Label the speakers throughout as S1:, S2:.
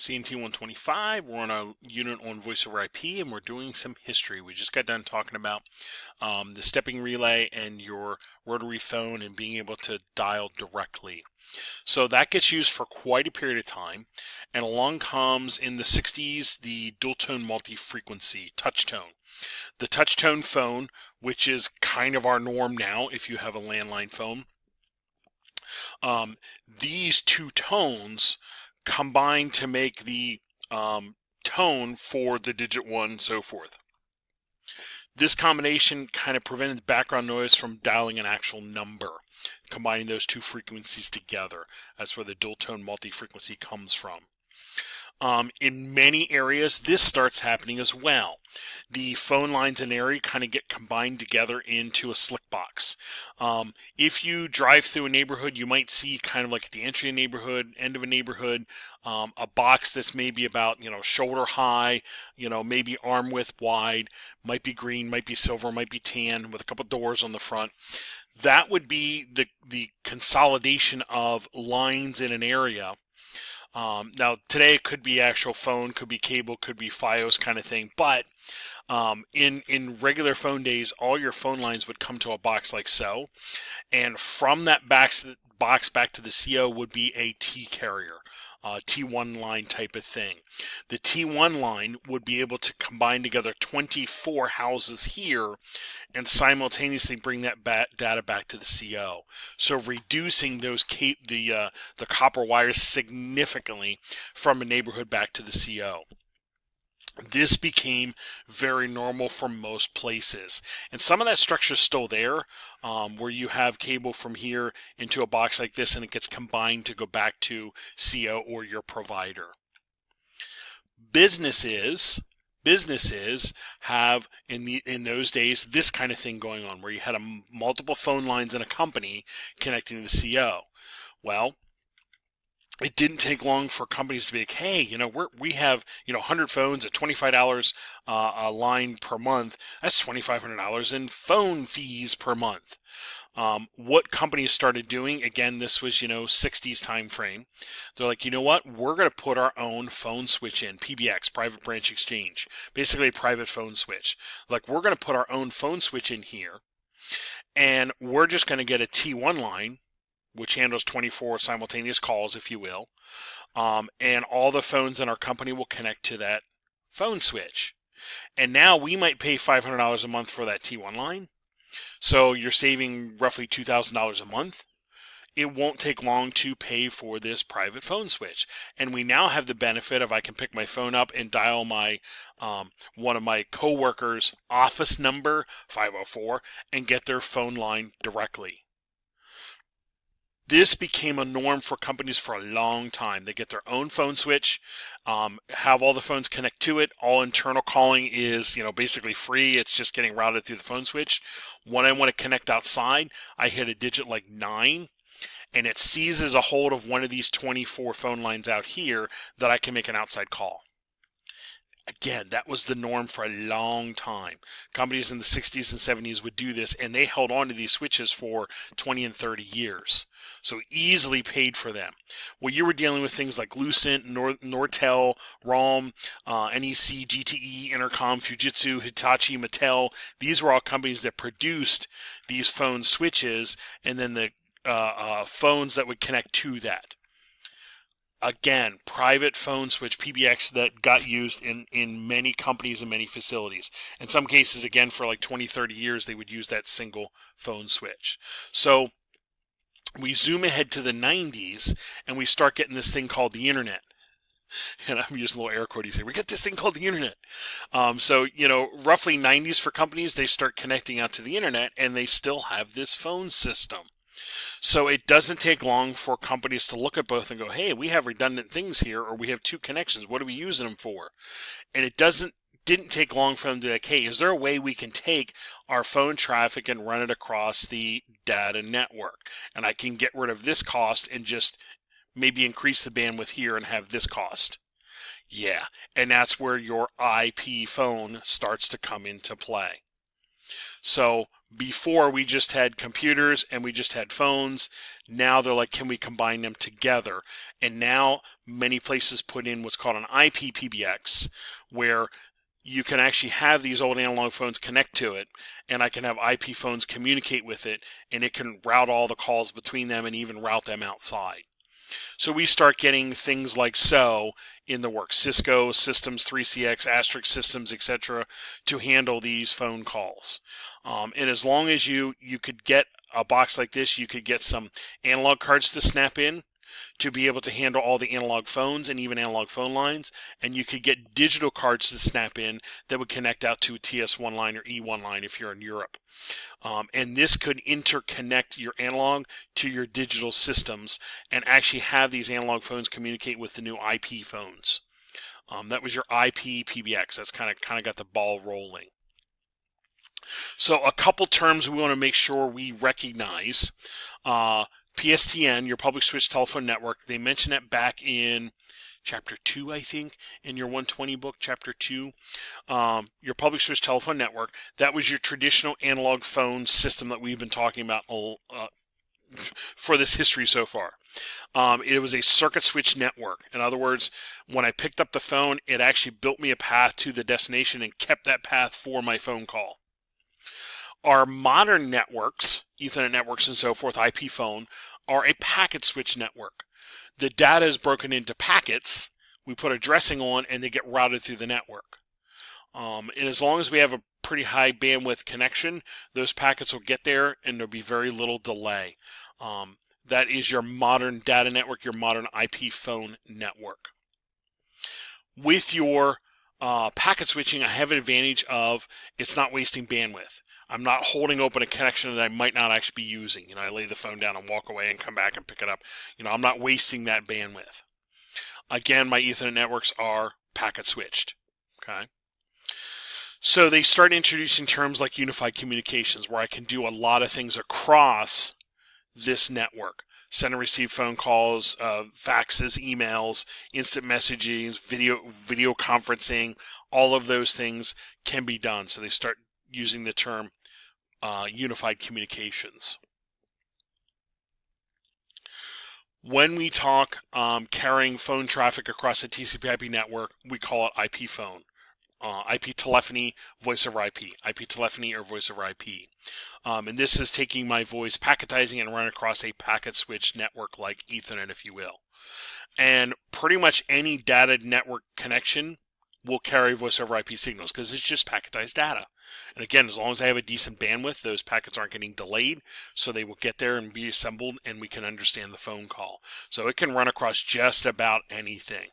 S1: CNT125. We're on a unit on voice over IP, and we're doing some history. We just got done talking about the stepping relay and your rotary phone and being able to dial directly. So that gets used for quite a period of time, and along comes in the 60s the dual tone multi-frequency touch tone. The touch tone phone, which is kind of our norm now if you have a landline phone, these two tones combine to make the tone for the digit 1, so forth. This combination kind of prevented background noise from dialing an actual number, combining those two frequencies together. That's where the dual tone multi-frequency comes from. In many areas, this starts happening as well. The phone lines in an area kind of get combined together into a slick box. If you drive through a neighborhood, you might see kind of like at the entry of a neighborhood, end of a neighborhood, a box that's maybe about, shoulder high, maybe arm width wide, might be green, might be silver, might be tan, with a couple doors on the front. That would be the consolidation of lines in an area. Now, today it could be actual phone, could be cable, could be Fios kind of thing, but in regular phone days, all your phone lines would come to a box like so, and from that box back to the CO would be a T carrier, T1 line type of thing. The T1 line would be able to combine together 24 houses here and simultaneously bring that data back to the CO. So reducing those the copper wires significantly from a neighborhood back to the CO. This became very normal for most places, and some of that structure is still there, where you have cable from here into a box like this and it gets combined to go back to CO or your provider. Businesses have in those days this kind of thing going on, where you had multiple phone lines in a company connecting to the CO. Well, it didn't take long for companies to be like, hey, we have 100 phones at $25 a line per month. That's $2,500 in phone fees per month. What companies started doing, again, this was 60s time frame. They're like, you know what? We're going to put our own phone switch in, PBX, private branch exchange, basically a private phone switch. Like, we're going to put our own phone switch in here, and we're just going to get a T1 line, which handles 24 simultaneous calls, if you will, and all the phones in our company will connect to that phone switch. And now we might pay $500 a month for that T1 line, so you're saving roughly $2,000 a month. It won't take long to pay for this private phone switch, and we now have the benefit of I can pick my phone up and dial my one of my coworkers' office number, 504, and get their phone line directly. This became a norm for companies for a long time. They get their own phone switch, have all the phones connect to it. All internal calling is, basically free. It's just getting routed through the phone switch. When I want to connect outside, I hit a digit like 9, and it seizes a hold of one of these 24 phone lines out here that I can make an outside call. Again, that was the norm for a long time. Companies in the 60s and 70s would do this, and they held on to these switches for 20 and 30 years. So easily paid for them. Well, you were dealing with things like Lucent, Nortel, ROM, NEC, GTE, Intercom, Fujitsu, Hitachi, Mattel. These were all companies that produced these phone switches, and then the phones that would connect to that. Again, private phone switch, PBX, that got used in many companies and many facilities. In some cases, again, for like 20, 30 years, they would use that single phone switch. So we zoom ahead to the 90s, and we start getting this thing called the internet. And I'm using little air quotes here. We get this thing called the internet. So, roughly 90s for companies, they start connecting out to the internet, and they still have this phone system. So it doesn't take long for companies to look at both and go, hey, we have redundant things here, or we have two connections. What are we using them for? And it didn't take long for them to be like, hey, is there a way we can take our phone traffic and run it across the data network? And I can get rid of this cost and just maybe increase the bandwidth here and have this cost. Yeah, and that's where your IP phone starts to come into play. So before we just had computers and we just had phones. Now they're like, can we combine them together? And now many places put in what's called an IP PBX, where you can actually have these old analog phones connect to it, and I can have IP phones communicate with it, and it can route all the calls between them and even route them outside. So we start getting things like so in the works. Cisco systems, 3CX, Asterisk systems, etc., to handle these phone calls. And as long as you could get a box like this, you could get some analog cards to snap in to be able to handle all the analog phones and even analog phone lines, and you could get digital cards to snap in that would connect out to a TS1 line or E1 line if you're in Europe. And this could interconnect your analog to your digital systems and actually have these analog phones communicate with the new IP phones. That was your IP PBX. That's kind of got the ball rolling. So a couple terms we want to make sure we recognize. PSTN, your public switch telephone network, they mentioned that back in chapter 2, I think, in your 120 book, chapter 2. Your public switch telephone network, that was your traditional analog phone system that we've been talking about for this history so far. It was a circuit switch network. In other words, when I picked up the phone, it actually built me a path to the destination and kept that path for my phone call. Our modern networks, Ethernet networks and so forth, IP phone, are a packet switch network. The data is broken into packets. We put addressing on and they get routed through the network. And as long as we have a pretty high bandwidth connection, those packets will get there and there'll be very little delay. That is your modern data network, your modern IP phone network. With your packet switching, I have an advantage of it's not wasting bandwidth. I'm not holding open a connection that I might not actually be using. I lay the phone down and walk away and come back and pick it up. I'm not wasting that bandwidth. Again, my Ethernet networks are packet switched. Okay. So they start introducing terms like unified communications, where I can do a lot of things across this network. Send and receive phone calls, faxes, emails, instant messaging, video conferencing, all of those things can be done. So they start using the term unified communications. When we talk carrying phone traffic across a TCP/IP network, we call it IP phone. IP telephony, voice over IP, IP telephony or voice over IP. And this is taking my voice, packetizing it and running across a packet switch network like Ethernet, if you will. And pretty much any data network connection will carry voice over IP signals because it's just packetized data. And again, as long as I have a decent bandwidth, those packets aren't getting delayed, so they will get there and be assembled and we can understand the phone call. So it can run across just about anything.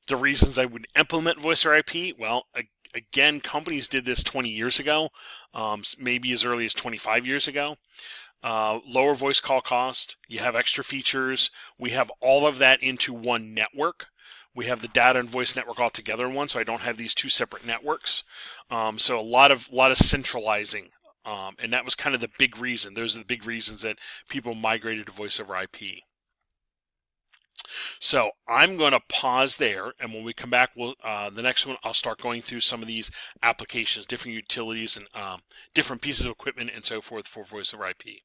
S1: The reasons I would implement voice over IP, well, again, companies did this 20 years ago, maybe as early as 25 years ago. Lower voice call cost, you have extra features, we have all of that into one network. We have the data and voice network all together in one, so I don't have these two separate networks. So a lot of centralizing, and that was kind of the big reason. Those are the big reasons that people migrated to voice over IP. So I'm going to pause there, and when we come back, the next one, I'll start going through some of these applications, different utilities, and different pieces of equipment and so forth for voice over IP.